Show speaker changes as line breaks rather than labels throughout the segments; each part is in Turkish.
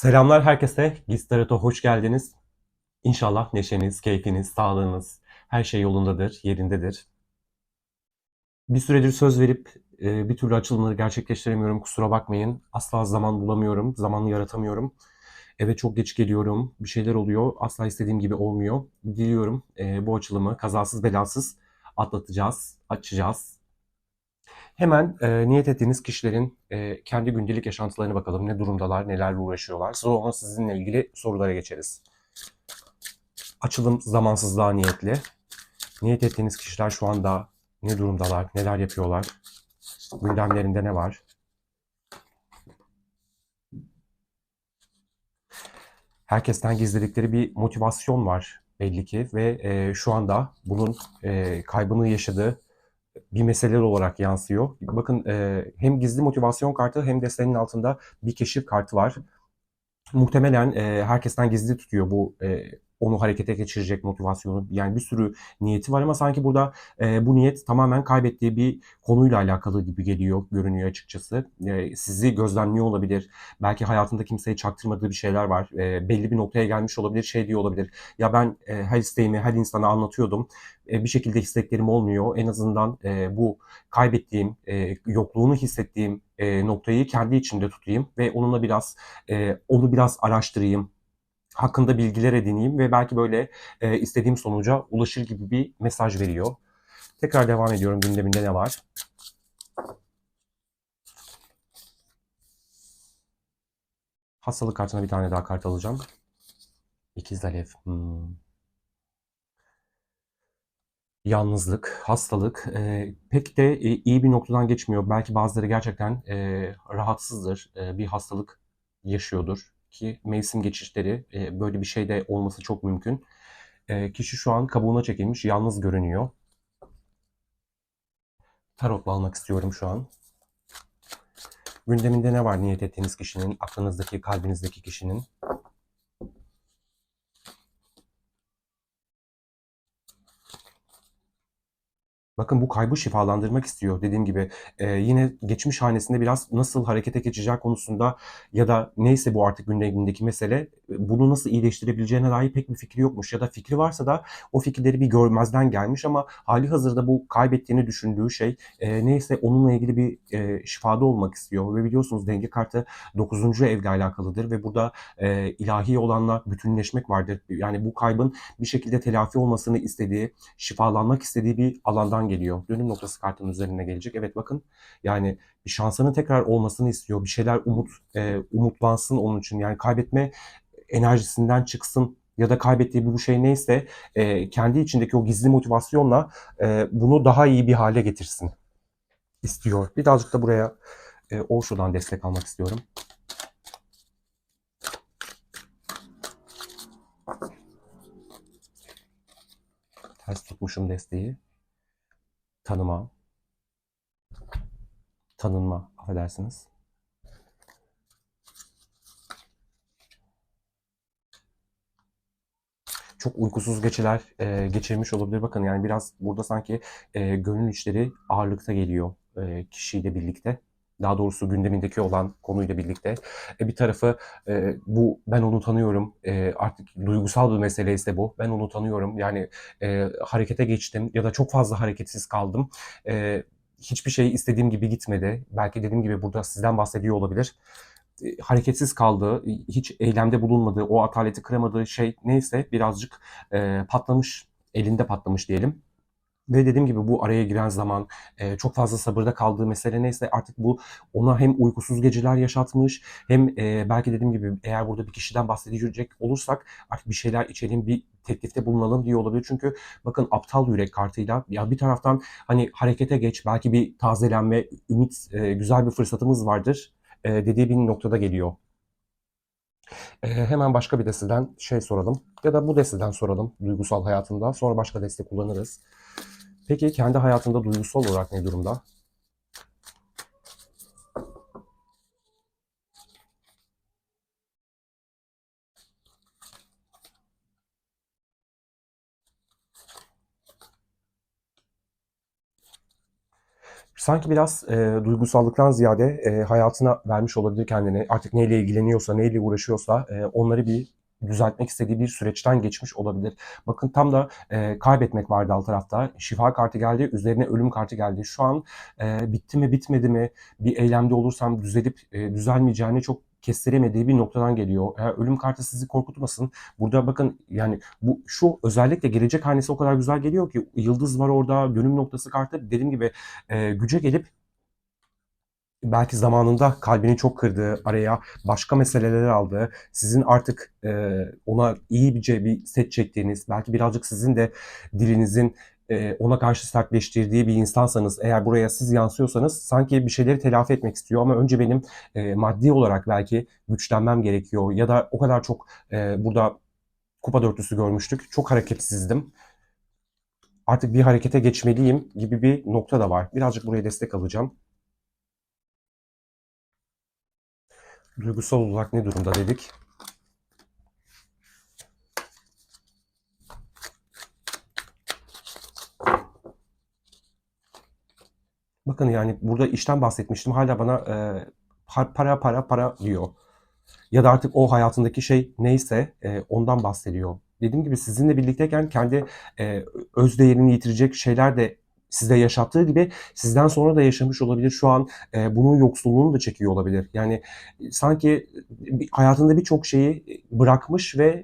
Selamlar herkese. Gistarat'a hoş geldiniz. İnşallah neşeniz, keyfiniz, sağlığınız, her şey yolundadır, yerindedir. Bir süredir söz verip bir türlü açılımları gerçekleştiremiyorum. Kusura bakmayın. Asla zaman bulamıyorum, zamanı yaratamıyorum. Eve çok geç geliyorum. Bir şeyler oluyor. Asla istediğim gibi olmuyor. Diliyorum bu açılımı kazasız belasız atlatacağız, açacağız. Hemen niyet ettiğiniz kişilerin kendi gündelik yaşantılarına bakalım. Ne durumdalar, nelerle uğraşıyorlar. Sonra sizinle ilgili sorulara geçeriz. Açılım zamansızlığa niyetli. Niyet ettiğiniz kişiler şu anda ne durumdalar, neler yapıyorlar, gündemlerinde ne var? Herkesten gizledikleri bir motivasyon var belli ki ve şu anda bunun kaybını yaşadığı bir mesele olarak yansıyor. Bakın hem gizli motivasyon kartı hem de senin altında bir keşif kartı var. Muhtemelen herkesten gizli tutuyor bu onu harekete geçirecek motivasyonu. Yani bir sürü niyeti var ama sanki burada bu niyet tamamen kaybettiği bir konuyla alakalı gibi geliyor, görünüyor açıkçası. Sizi gözlemliyor olabilir. Belki hayatında kimseye çaktırmadığı bir şeyler var. Belli bir noktaya gelmiş olabilir, şey diyor olabilir. Ya ben her isteğimi her insana anlatıyordum. Bir şekilde isteklerim olmuyor. En azından bu kaybettiğim, yokluğunu hissettiğim noktayı kendi içimde tutayım ve onunla biraz onu biraz araştırayım, hakkında bilgiler edineyim ve belki böyle istediğim sonuca ulaşır gibi bir mesaj veriyor. Tekrar devam ediyorum, gündeminde ne var? Hastalık kartına bir tane daha kart alacağım. İkiz Alev. Yalnızlık, hastalık pek de iyi bir noktadan geçmiyor. Belki bazıları gerçekten rahatsızdır, bir hastalık yaşıyordur ki mevsim geçişleri böyle bir şey de olması çok mümkün. Kişi şu an kabuğuna çekilmiş, yalnız görünüyor. Tarotla almak istiyorum şu an. Gündeminde ne var niyet ettiğiniz kişinin, aklınızdaki, kalbinizdeki kişinin? Bakın bu kaybı şifalandırmak istiyor. Dediğim gibi yine geçmiş hanesinde biraz nasıl harekete geçeceği konusunda ya da neyse bu artık gündemindeki mesele bunu nasıl iyileştirebileceğine dair pek bir fikri yokmuş. Ya da fikri varsa da o fikirleri bir görmezden gelmiş ama hali hazırda bu kaybettiğini düşündüğü şey neyse onunla ilgili bir şifada olmak istiyor. Ve biliyorsunuz denge kartı 9. evle alakalıdır ve burada ilahi olanla bütünleşmek vardır. Yani bu kaybın bir şekilde telafi olmasını istediği, şifalanmak istediği bir alandan geliyor. Dönüm noktası kartının üzerine gelecek. Evet bakın yani bir şansının tekrar olmasını istiyor. Bir şeyler umutlansın onun için. Yani kaybetme enerjisinden çıksın ya da kaybettiği bu şey neyse kendi içindeki o gizli motivasyonla bunu daha iyi bir hale getirsin istiyor. Birazcık da buraya Osho'dan destek almak istiyorum. Ters tutmuşum desteği. Tanıma, tanınma affedersiniz. Çok uykusuz geceler geçirmiş olabilir. Bakın yani biraz burada sanki gönül işleri ağırlıkta geliyor kişiyle birlikte. Daha doğrusu gündemindeki olan konuyla birlikte. Bir tarafı bu ben onu tanıyorum. Artık duygusal bir mesele ise bu. Ben onu tanıyorum. Yani harekete geçtim ya da çok fazla hareketsiz kaldım. Hiçbir şey istediğim gibi gitmedi. Belki dediğim gibi burada sizden bahsediyor olabilir. Hareketsiz kaldığı, hiç eylemde bulunmadığı, o ataleti kıramadığı şey neyse birazcık patlamış, elinde patlamış diyelim. Ve dediğim gibi bu araya giren zaman, çok fazla sabırda kaldığı mesele neyse artık bu ona hem uykusuz geceler yaşatmış hem belki dediğim gibi eğer burada bir kişiden bahsedecek olursak artık bir şeyler içelim, bir teklifte bulunalım diye olabilir. Çünkü bakın aptal yürek kartıyla ya bir taraftan hani harekete geç, belki bir tazelenme, ümit, güzel bir fırsatımız vardır dediği bir noktada geliyor. Hemen başka bir desteden şey soralım ya da bu desteden soralım duygusal hayatında. Sonra başka deste kullanırız. Peki kendi hayatında duygusal olarak ne durumda? Sanki biraz duygusallıktan ziyade hayatına vermiş olabilir kendini. Artık neyle ilgileniyorsa, neyle uğraşıyorsa onları bir düzeltmek istediği bir süreçten geçmiş olabilir. Bakın tam da kaybetmek vardı alt tarafta. Şifa kartı geldi, üzerine ölüm kartı geldi. Şu an bitti mi bitmedi mi, bir eylemde olursam düzelip düzelmeyeceğini çok kestiremediği bir noktadan geliyor. Ölüm kartı sizi korkutmasın. Burada bakın yani bu şu özellikle gelecek hanesi o kadar güzel geliyor ki yıldız var orada, dönüm noktası kartı dediğim gibi güce gelip belki zamanında kalbini çok kırdığı, araya başka meseleler aldığı, sizin artık ona iyice bir set çektiğiniz, belki birazcık sizin de dilinizin ona karşı sertleştirdiği bir insansanız, eğer buraya siz yansıyorsanız sanki bir şeyleri telafi etmek istiyor ama önce benim maddi olarak belki güçlenmem gerekiyor ya da o kadar çok burada kupa dörtlüsü görmüştük. Çok hareketsizdim. Artık bir harekete geçmeliyim gibi bir nokta da var. Birazcık buraya destek alacağım. Duygusal olarak ne durumda dedik. Bakın yani burada işten bahsetmiştim. Hala bana para para para diyor. Ya da artık o hayatındaki şey neyse ondan bahsediyor. Dediğim gibi sizinle birlikteyken kendi öz değerini yitirecek şeyler de sizde yaşattığı gibi sizden sonra da yaşamış olabilir. Şu an bunun yoksulluğunu da çekiyor olabilir. Yani sanki hayatında birçok şeyi bırakmış ve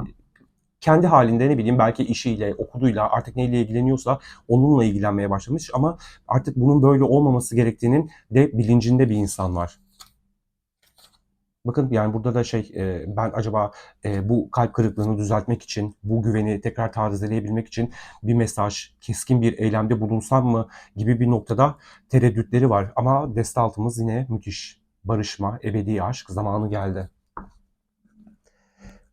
kendi halinde ne bileyim belki işiyle, okuluyla artık neyle ilgileniyorsa onunla ilgilenmeye başlamış ama artık bunun böyle olmaması gerektiğinin de bilincinde bir insan var. Bakın yani burada da ben acaba bu kalp kırıklığını düzeltmek için, bu güveni tekrar tazeleyebilmek için bir mesaj, keskin bir eylemde bulunsam mı gibi bir noktada tereddütleri var. Ama deste altımız yine müthiş. Barışma, ebedi aşk zamanı geldi.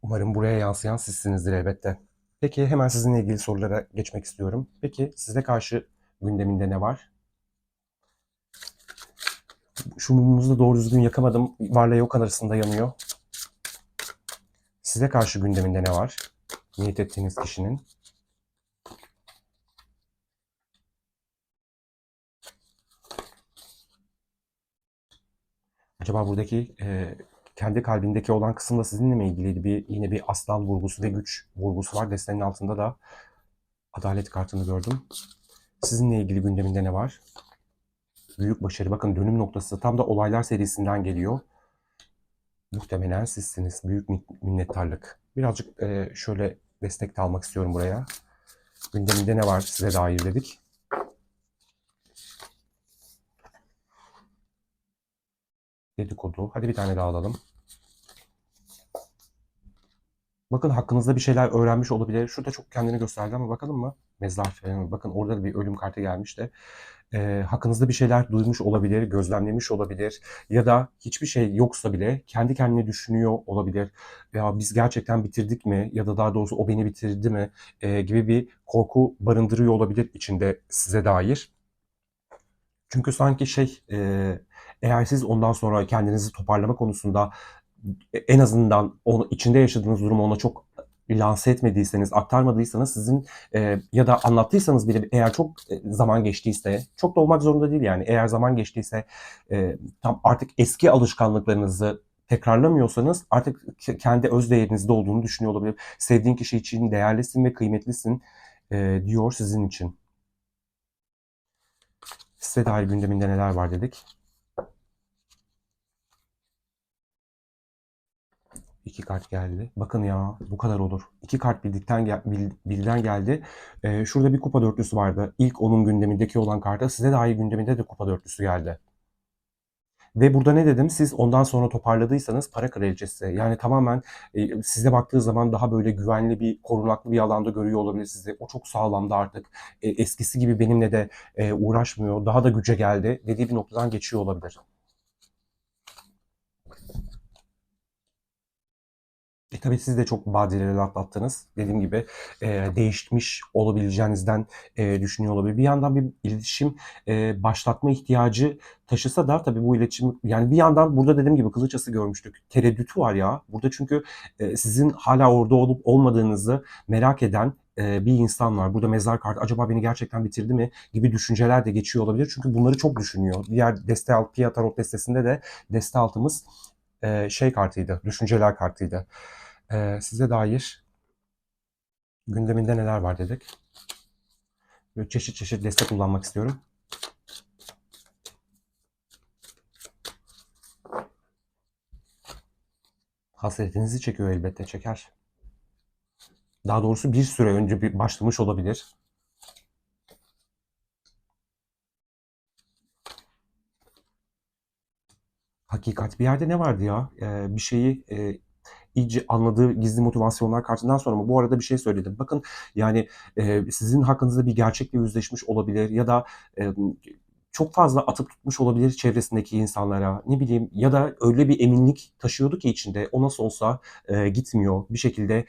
Umarım buraya yansıyan sizsinizdir elbette. Peki hemen sizinle ilgili sorulara geçmek istiyorum. Peki size karşı gündeminde ne var? Şu mumumuzu da doğru düzgün yakamadım. Varla yok arasında yanıyor. Size karşı gündeminde ne var? Niyet ettiğiniz kişinin. Acaba buradaki kendi kalbindeki olan kısımda sizinle mi ilgiliydi? Yine bir aslan vurgusu ve güç vurgusu var. Destenin altında da adalet kartını gördüm. Sizinle ilgili gündeminde ne var? Büyük başarı. Bakın dönüm noktası tam da olaylar serisinden geliyor. Muhtemelen sizsiniz. Büyük minnettarlık. Birazcık şöyle destek de almak istiyorum buraya. Gündeminde ne var size dair dedik. Dedikodu. Hadi bir tane daha alalım. Bakın hakkınızda bir şeyler öğrenmiş olabilir. Şurada çok kendini gösterdi ama bakalım mı? Mezar. Bakın orada da bir ölüm kartı gelmişti. Hakkınızda bir şeyler duymuş olabilir, gözlemlemiş olabilir ya da hiçbir şey yoksa bile kendi kendine düşünüyor olabilir. Ya biz gerçekten bitirdik mi ya da daha doğrusu o beni bitirdi mi gibi bir korku barındırıyor olabilir içinde size dair. Çünkü sanki eğer siz ondan sonra kendinizi toparlama konusunda en azından onu içinde yaşadığınız durumu ona çok lanse etmediyseniz, aktarmadıysanız sizin ya da anlattıysanız bile eğer çok zaman geçtiyse, çok da olmak zorunda değil yani. Eğer zaman geçtiyse tam artık eski alışkanlıklarınızı tekrarlamıyorsanız artık kendi öz değerinizde olduğunu düşünüyor olabilir. Sevdiğin kişi için değerlisin ve kıymetlisin diyor sizin için. Size dair gündeminde neler var dedik. İki kart geldi. Bakın ya bu kadar olur. İki kart birden geldi. Şurada bir kupa dörtlüsü vardı. İlk onun gündemindeki olan karta size dair gündeminde de kupa dörtlüsü geldi. Ve burada ne dedim? Siz ondan sonra toparladıysanız para kraliçesi. Yani tamamen size baktığı zaman daha böyle güvenli bir, korunaklı bir alanda görüyor olabilir sizi. O çok sağlamdı artık. Eskisi gibi benimle de uğraşmıyor. Daha da güce geldi dediği bir noktadan geçiyor olabilir. Tabii siz de çok badireler atlattınız. Dediğim gibi değişmiş olabileceğinizden düşünüyor olabilir. Bir yandan bir iletişim başlatma ihtiyacı taşısa da tabii bu iletişim yani bir yandan burada dediğim gibi kılıçası görmüştük. Tereddütü var ya. Burada çünkü sizin hala orada olup olmadığınızı merak eden bir insan var. Burada mezar kartı acaba beni gerçekten bitirdi mi gibi düşünceler de geçiyor olabilir. Çünkü bunları çok düşünüyor. Diğer deste alt Pia Tarot destesinde de deste altımız şey kartıydı. Düşünceler kartıydı. Size dair gündeminde neler var dedik. Böyle çeşit çeşit deste kullanmak istiyorum. Hasretinizi çekiyor, elbette çeker. Daha doğrusu bir süre önce bir başlamış olabilir. Hakikat. Bir yerde ne vardı ya? Bir şeyi iyice anladığı gizli motivasyonlar kartından sonra mı? Bu arada bir şey söyledim. Bakın yani sizin hakkınızda bir gerçekle yüzleşmiş olabilir ya da e, çok fazla atıp tutmuş olabilir çevresindeki insanlara. Ne bileyim, ya da öyle bir eminlik taşıyordu ki içinde, o nasıl olsa gitmiyor. Bir şekilde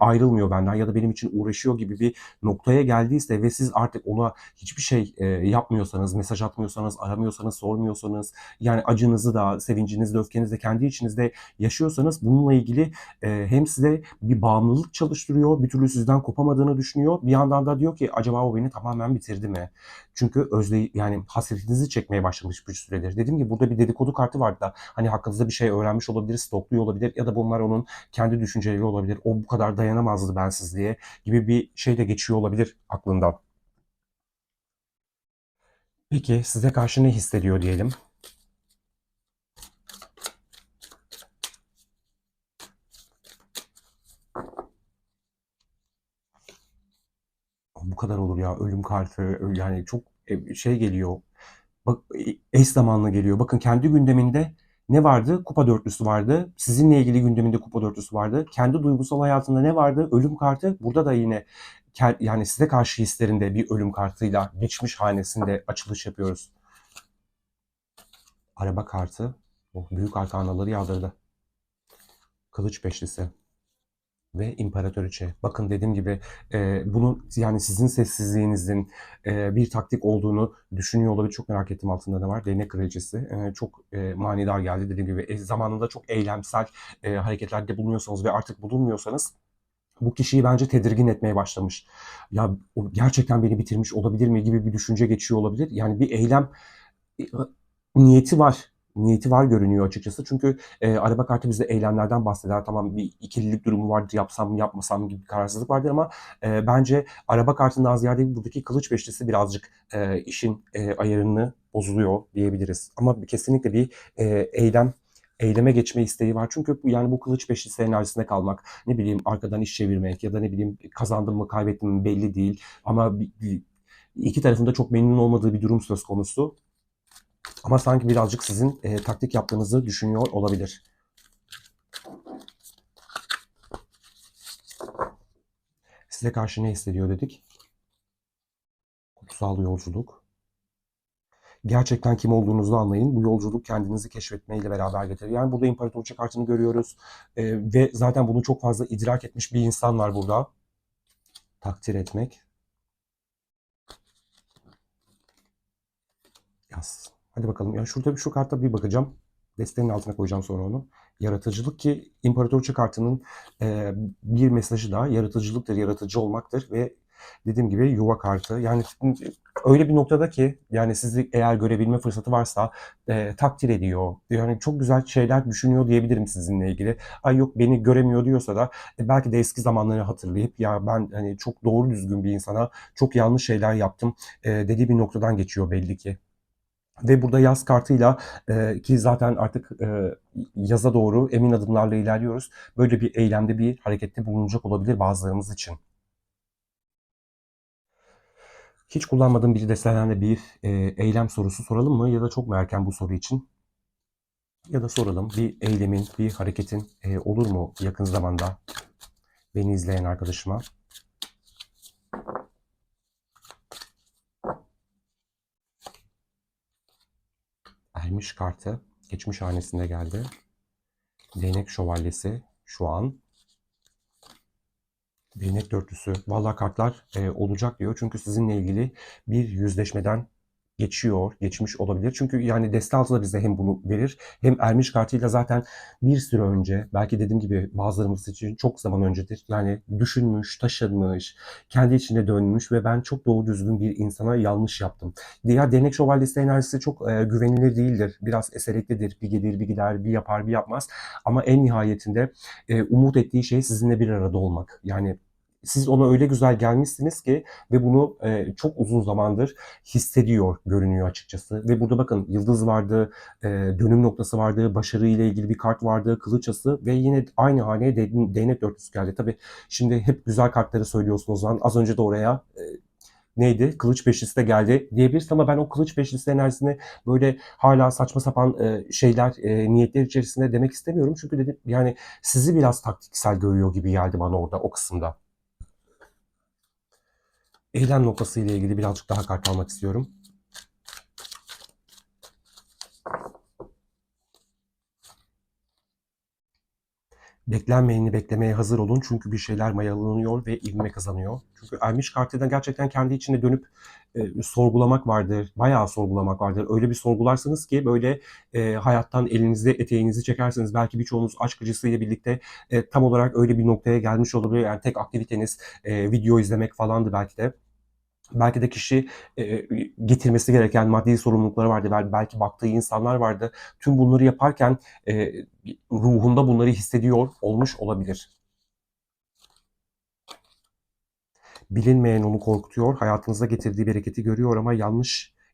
ayrılmıyor benden ya da benim için uğraşıyor gibi bir noktaya geldiyse ve siz artık ona hiçbir şey yapmıyorsanız, mesaj atmıyorsanız, aramıyorsanız, sormuyorsanız, yani acınızı da, sevincinizi de, öfkenizi de kendi içinizde yaşıyorsanız, bununla ilgili hem size bir bağımlılık çalıştırıyor, bir türlü sizden kopamadığını düşünüyor. Bir yandan da diyor ki acaba o beni tamamen bitirdi mi? Çünkü yani hasretinizi çekmeye başlamış bir süredir. Dediğim gibi burada bir dedikodu kartı vardı da, hani hakkınızda bir şey öğrenmiş olabilir, stokluyor olabilir ya da bunlar onun kendi düşünceleri olabilir. O bu kadar dayanamazdı bensizliğe gibi bir şey de geçiyor olabilir aklından. Peki size karşı ne hissediyor diyelim? Bu kadar olur ya, ölüm kartı yani çok şey geliyor. Bak, eş zamanlı geliyor. Bakın kendi gündeminde ne vardı? Kupa dörtlüsü vardı. Sizinle ilgili gündeminde kupa dörtlüsü vardı. Kendi duygusal hayatında ne vardı? Ölüm kartı. Burada da yine yani size karşı hislerinde bir ölüm kartıyla geçmiş hanesinde açılış yapıyoruz. Araba kartı. Oh, büyük arkanaları yağdırdı. Kılıç beşlisi ve İmparatoriçe. Bakın dediğim gibi bunun yani sizin sessizliğinizin bir taktik olduğunu düşünüyor olabilir. Çok merak ettim altında ne var. Değnek Kraliçesi. Çok manidar geldi. Dediğim gibi zamanında çok eylemsel hareketlerde bulunuyorsanız ve artık bulunmuyorsanız, bu kişiyi bence tedirgin etmeye başlamış. Ya o gerçekten beni bitirmiş olabilir mi gibi bir düşünce geçiyor olabilir. Yani bir eylem e, niyeti var. Niyeti var görünüyor açıkçası. Çünkü araba kartı bize eylemlerden bahseder. Tamam, bir ikililik durumu vardır. Yapsam mı yapmasam mı gibi bir kararsızlık vardır ama bence araba kartından ziyade buradaki kılıç beşlisi birazcık işin ayarını bozuluyor diyebiliriz. Ama kesinlikle bir eyleme geçme isteği var. Çünkü yani bu kılıç beşlisi enerjisinde kalmak, ne bileyim arkadan iş çevirmek ya da ne bileyim kazandım mı kaybettim mi belli değil. Ama iki tarafında çok memnun olmadığı bir durum söz konusu. Ama sanki birazcık sizin taktik yaptığınızı düşünüyor olabilir. Size karşı ne hissediyor dedik? Kutsal yolculuk. Gerçekten kim olduğunuzu anlayın. Bu yolculuk kendinizi keşfetmeyle beraber getirir. Yani burada imparatorluk kartını görüyoruz. Ve zaten bunu çok fazla idrak etmiş bir insan var burada. Takdir etmek. Yaz. Hadi bakalım. Ya şurada şu kartta bir bakacağım. Desteğin altına koyacağım sonra onu. Yaratıcılık, ki imparatorluk kartının bir mesajı da yaratıcılıktır, yaratıcı olmaktır ve dediğim gibi yuva kartı. Yani öyle bir noktada ki yani sizi eğer görebilme fırsatı varsa takdir ediyor. Yani çok güzel şeyler düşünüyor diyebilirim sizinle ilgili. Ay yok beni göremiyor diyorsa da belki de eski zamanları hatırlayıp ya ben hani çok doğru düzgün bir insana çok yanlış şeyler yaptım dediği bir noktadan geçiyor belli ki. Ve burada yaz kartıyla ki zaten artık yaza doğru emin adımlarla ilerliyoruz. Böyle bir eylemde, bir harekette bulunacak olabilir bazılarımız için. Hiç kullanmadığım bir desteden bir eylem sorusu soralım mı? Ya da çok mu erken bu soru için? Ya da soralım, bir eylemin, bir hareketin olur mu yakın zamanda beni izleyen arkadaşıma? Ermiş kartı geçmiş hanesinde geldi. Değnek şövalyesi şu an. Değnek dörtlüsü. Vallahi kartlar olacak diyor. Çünkü sizinle ilgili bir yüzleşmeden geçmiş olabilir. Çünkü yani deste altı da bize hem bunu verir hem ermiş kartıyla zaten bir süre önce belki dediğim gibi bazılarımız için çok zaman öncedir. Yani düşünmüş, taşınmış, kendi içine dönmüş ve ben çok doğru düzgün bir insana yanlış yaptım. Diğer değnek şövalyesi enerjisi çok güvenilir değildir. Biraz eseriklidir. Bir gelir bir gider, bir yapar bir yapmaz. Ama en nihayetinde umut ettiği şey sizinle bir arada olmak. Yani siz ona öyle güzel gelmişsiniz ki ve bunu çok uzun zamandır hissediyor görünüyor açıkçası. Ve burada bakın yıldız vardı, dönüm noktası vardı, başarı ile ilgili bir kart vardı, kılıç ası ve yine aynı haneye değnek dörtlüsü geldi. Tabii şimdi hep güzel kartları söylüyorsunuz o zaman. Az önce de oraya neydi? Kılıç beşlisi de geldi diyebiliriz ama ben o kılıç beşlisi enerjisini böyle hala saçma sapan şeyler, niyetler içerisinde demek istemiyorum. Çünkü dedim yani sizi biraz taktiksel görüyor gibi geldi bana orada o kısımda. Eylem noktası ile ilgili birazcık daha kart almak istiyorum. Beklenmeyeni beklemeye hazır olun çünkü bir şeyler mayalanıyor ve ivme kazanıyor. Çünkü Ermiş kartından gerçekten kendi içine dönüp sorgulamak vardır. Bayağı sorgulamak vardır. Öyle bir sorgularsınız ki böyle hayattan elinizi eteğinizi çekersiniz. Belki birçoğunuz aşk acısıyla birlikte tam olarak öyle bir noktaya gelmiş olabilir. Yani tek aktiviteniz video izlemek falandı belki de. Belki de kişi getirmesi gereken maddi sorumlulukları vardı. Belki baktığı insanlar vardı. Tüm bunları yaparken e, ruhunda bunları hissediyor olmuş olabilir. Bilinmeyen onu korkutuyor. Hayatınıza getirdiği bereketi görüyor ama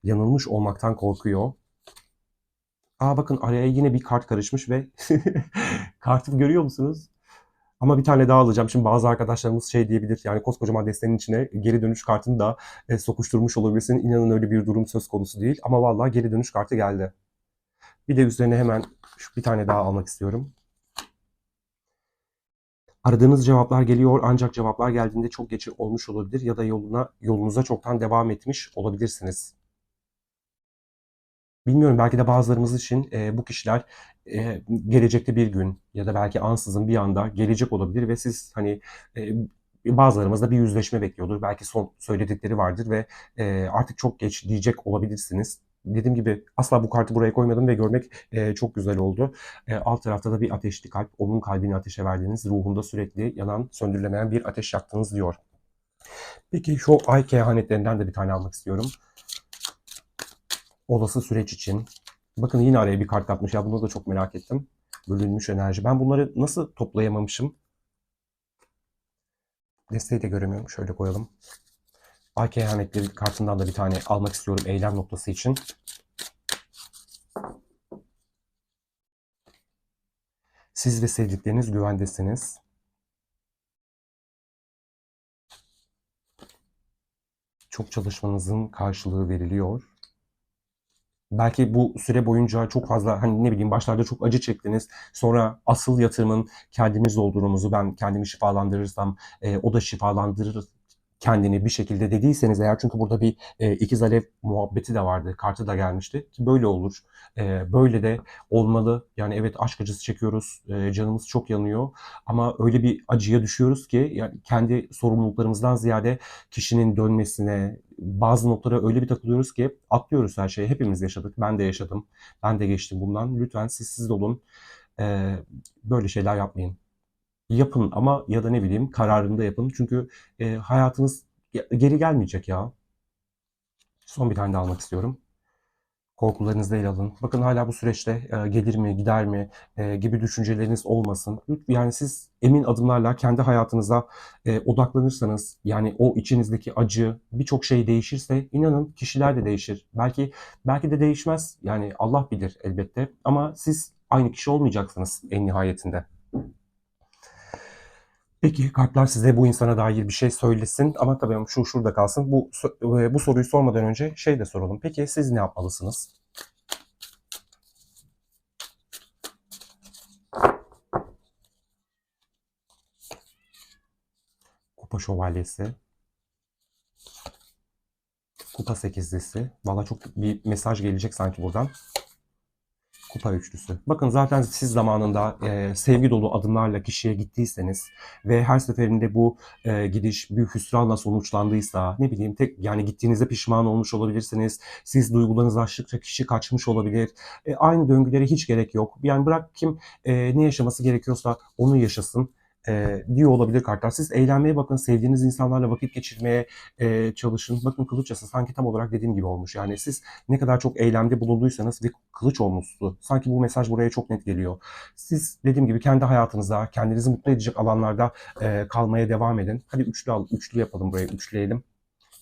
yanılmış olmaktan korkuyor. Bakın araya yine bir kart karışmış ve kartı görüyor musunuz? Ama bir tane daha alacağım. Şimdi bazı arkadaşlarımız şey diyebilir. Yani koskocaman destenin içine geri dönüş kartını da sokuşturmuş olabilirsin. İnanın öyle bir durum söz konusu değil. Ama vallahi geri dönüş kartı geldi. Bir de üzerine hemen bir tane daha almak istiyorum. Aradığınız cevaplar geliyor ancak cevaplar geldiğinde çok geç olmuş olabilir ya da yolunuza çoktan devam etmiş olabilirsiniz. Bilmiyorum belki de bazılarımız için bu kişiler gelecekte bir gün ya da belki ansızın bir anda gelecek olabilir ve siz hani e, bazılarımız da bir yüzleşme bekliyordur. Belki son söyledikleri vardır ve artık çok geç diyecek olabilirsiniz. Dediğim gibi asla bu kartı buraya koymadım ve görmek çok güzel oldu. Alt tarafta da bir ateşli kalp. Onun kalbini ateşe verdiniz. Ruhunda sürekli yanan, söndürülemeyen bir ateş yaktınız diyor. Peki şu ay kehanetlerinden de bir tane almak istiyorum. Olası süreç için. Bakın yine araya bir kart katmış ya bunu da çok merak ettim. Bölünmüş enerji. Ben bunları nasıl toplayamamışım? Desteği de göremiyorum. Şöyle koyalım. Ay kehanetleri kartından da bir tane almak istiyorum eylem noktası için. Siz ve sevdikleriniz güvendesiniz. Çok çalışmanızın karşılığı veriliyor. Belki bu süre boyunca çok fazla hani ne bileyim başlarda çok acı çektiniz. Sonra asıl yatırımın kendimiz olduğumuzu ben kendimi şifalandırırsam o da şifalandırır kendini bir şekilde dediyseniz eğer çünkü burada bir ikiz alev muhabbeti de vardı. Kartı da gelmişti. Ki böyle olur. Böyle de olmalı. Yani evet aşk acısı çekiyoruz. Canımız çok yanıyor. Ama öyle bir acıya düşüyoruz ki yani kendi sorumluluklarımızdan ziyade kişinin dönmesine, bazı noktalara öyle bir takılıyoruz ki atlıyoruz her şeyi. Hepimiz yaşadık. Ben de yaşadım. Ben de geçtim bundan. Lütfen siz olun. Ee, Böyle şeyler yapmayın. Yapın ama ya da ne bileyim kararında yapın. Çünkü hayatınız geri gelmeyecek ya. Son bir tane daha almak istiyorum. Korkularınızı ele alın. Bakın hala bu süreçte gelir mi, gider mi gibi düşünceleriniz olmasın. Yani siz emin adımlarla kendi hayatınıza odaklanırsanız, yani o içinizdeki acı, birçok şey değişirse inanın kişiler de değişir. Belki de değişmez. Yani Allah bilir elbette. Ama siz aynı kişi olmayacaksınız en nihayetinde. Peki kartlar size bu insana dair bir şey söylesin ama tabii şu şurada kalsın. Bu soruyu sormadan önce şey de soralım. Peki siz ne yapmalısınız? Kupa şövalyesi, kupa sekizlisi. Valla çok bir mesaj gelecek sanki buradan. Kupa üçlüsü. Bakın zaten siz zamanında sevgi dolu adımlarla kişiye gittiyseniz ve her seferinde bu gidiş bir hüsranla sonuçlandıysa, ne bileyim tek yani gittiğinizde pişman olmuş olabilirsiniz. Siz duygularınızı aştıkça kişi kaçmış olabilir. Aynı döngülere hiç gerek yok. Yani bırak kim ne yaşaması gerekiyorsa onu yaşasın. Diyor olabilir kartlar. Siz eğlenmeye bakın, sevdiğiniz insanlarla vakit geçirmeye çalışın. Bakın kılıç yası sanki tam olarak dediğim gibi olmuş. Yani siz ne kadar çok eylemde bulunduysanız ve kılıç olmuştu. Sanki bu mesaj buraya çok net geliyor. Siz dediğim gibi kendi hayatınızda, kendinizi mutlu edecek alanlarda kalmaya devam edin. Hadi üçlü yapalım buraya, üçleyelim.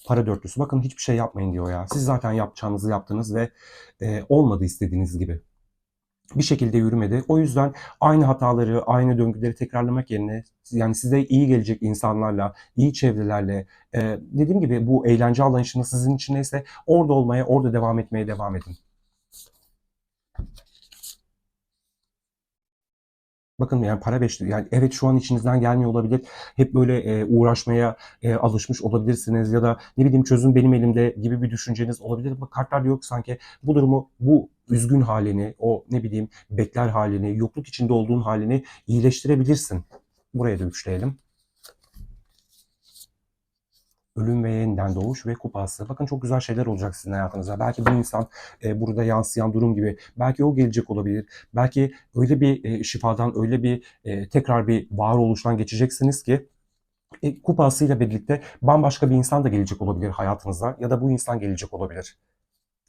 Para dörtlüsü. Bakın hiçbir şey yapmayın diyor ya. Siz zaten yapacağınızı yaptınız ve olmadı istediğiniz gibi. Bir şekilde yürümedi. O yüzden aynı hataları, aynı döngüleri tekrarlamak yerine yani size iyi gelecek insanlarla, iyi çevrelerle, dediğim gibi bu eğlence anlayışını sizin için neyse orada olmaya, orada devam etmeye devam edin. Bakın yani para beşli yani evet şu an içinizden gelmiyor olabilir. Hep böyle uğraşmaya alışmış olabilirsiniz ya da ne bileyim çözüm benim elimde gibi bir düşünceniz olabilir. Ama kartlar diyor ki sanki bu durumu, bu üzgün halini, o ne bileyim bekler halini, yokluk içinde olduğun halini iyileştirebilirsin. Buraya da üçleyelim. Ölüm ve yeniden doğuş ve kupası. Bakın çok güzel şeyler olacak sizin hayatınızda. Belki bu insan burada yansıyan durum gibi. Belki o gelecek olabilir. Belki öyle bir şifadan, öyle bir tekrar bir varoluştan geçeceksiniz ki kupasıyla birlikte bambaşka bir insan da gelecek olabilir hayatınıza ya da bu insan gelecek olabilir.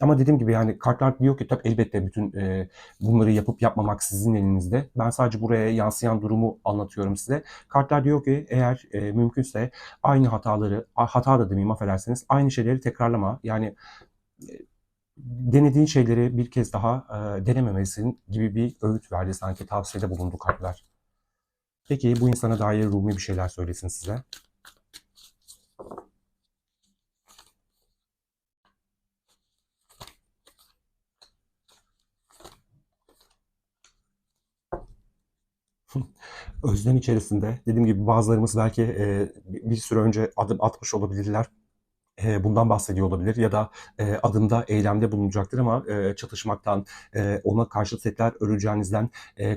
Ama dediğim gibi yani kartlar diyor ki tabii elbette bütün bunları yapıp yapmamak sizin elinizde. Ben sadece buraya yansıyan durumu anlatıyorum size. Kartlar diyor ki eğer mümkünse aynı hataları, hata da demeyeyim affedersiniz, aynı şeyleri tekrarlama. Yani e, denediğin şeyleri bir kez daha denememelisin gibi bir öğüt verdi sanki tavsiyede bulundu kartlar. Peki bu insana dair Rumi bir şeyler söylesin size. Özlem içerisinde dediğim gibi bazılarımız belki bir süre önce adım atmış olabilirler. Bundan bahsediyor olabilir ya da adımda, eylemde bulunacaktır ama çatışmaktan, ona karşı setler öreceğinizden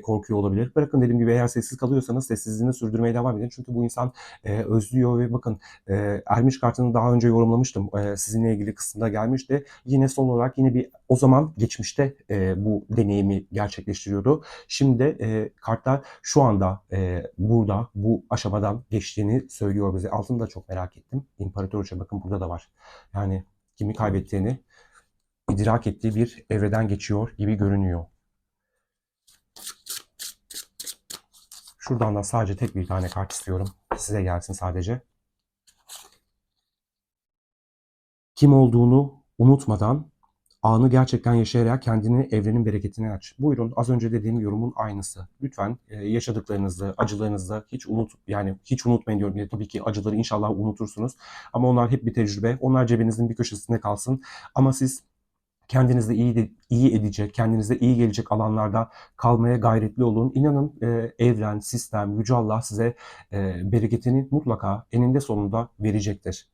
korkuyor olabilir. Bırakın dediğim gibi eğer sessiz kalıyorsanız sessizliğini sürdürmeye devam edin. Çünkü bu insan özlüyor ve bakın Ermiş kartını daha önce yorumlamıştım. Sizinle ilgili kısımda gelmişti. Yine son olarak yine bir o zaman geçmişte bu deneyimi gerçekleştiriyordu. Şimdi de kartlar şu anda burada bu aşamadan geçtiğini söylüyor bize. Altını da çok merak ettim. İmparatoriçe bakın burada da var. Yani kimi kaybettiğini idrak ettiği bir evreden geçiyor gibi görünüyor. Şuradan da sadece tek bir tane kart istiyorum. Size gelsin sadece. Kim olduğunu unutmadan anı gerçekten yaşayarak kendini evrenin bereketine aç. Buyurun az önce dediğim yorumun aynısı. Lütfen yaşadıklarınızı, acılarınızı hiç unutmayın diyorum. Tabii ki acıları inşallah unutursunuz. Ama onlar hep bir tecrübe. Onlar cebinizin bir köşesinde kalsın. Ama siz kendinizi iyi edecek, kendinize iyi gelecek alanlarda kalmaya gayretli olun. İnanın evren, sistem, Yüce Allah size bereketini mutlaka eninde sonunda verecektir.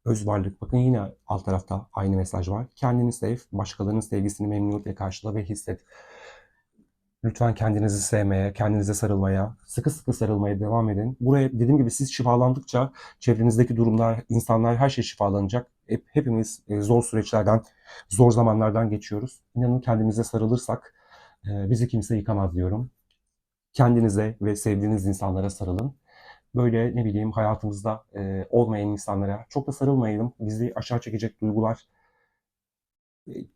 Öz varlık. Bakın yine alt tarafta aynı mesaj var. Kendini sev, başkalarının sevgisini memnuniyetle karşıla ve hisset. Lütfen kendinizi sevmeye, kendinize sarılmaya, sıkı sıkı sarılmaya devam edin. Buraya dediğim gibi siz şifalandıkça çevrenizdeki durumlar, insanlar her şey şifalanacak. Hepimiz zor süreçlerden, zor zamanlardan geçiyoruz. İnanın kendimize sarılırsak bizi kimse yıkamaz diyorum. Kendinize ve sevdiğiniz insanlara sarılın. Böyle ne bileyim hayatımızda olmayan insanlara çok da sarılmayalım. Bizi aşağı çekecek duygular,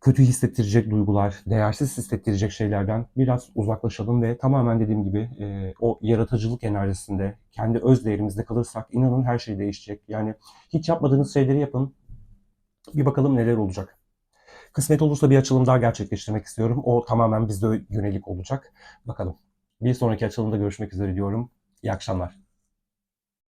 kötü hissettirecek duygular, değersiz hissettirecek şeylerden biraz uzaklaşalım ve tamamen dediğim gibi o yaratıcılık enerjisinde, kendi öz değerimizde kalırsak inanın her şey değişecek. Yani hiç yapmadığınız şeyleri yapın, bir bakalım neler olacak. Kısmet olursa bir açılım daha gerçekleştirmek istiyorum. O tamamen bize yönelik olacak. Bakalım. Bir sonraki açılımda görüşmek üzere diyorum. İyi akşamlar.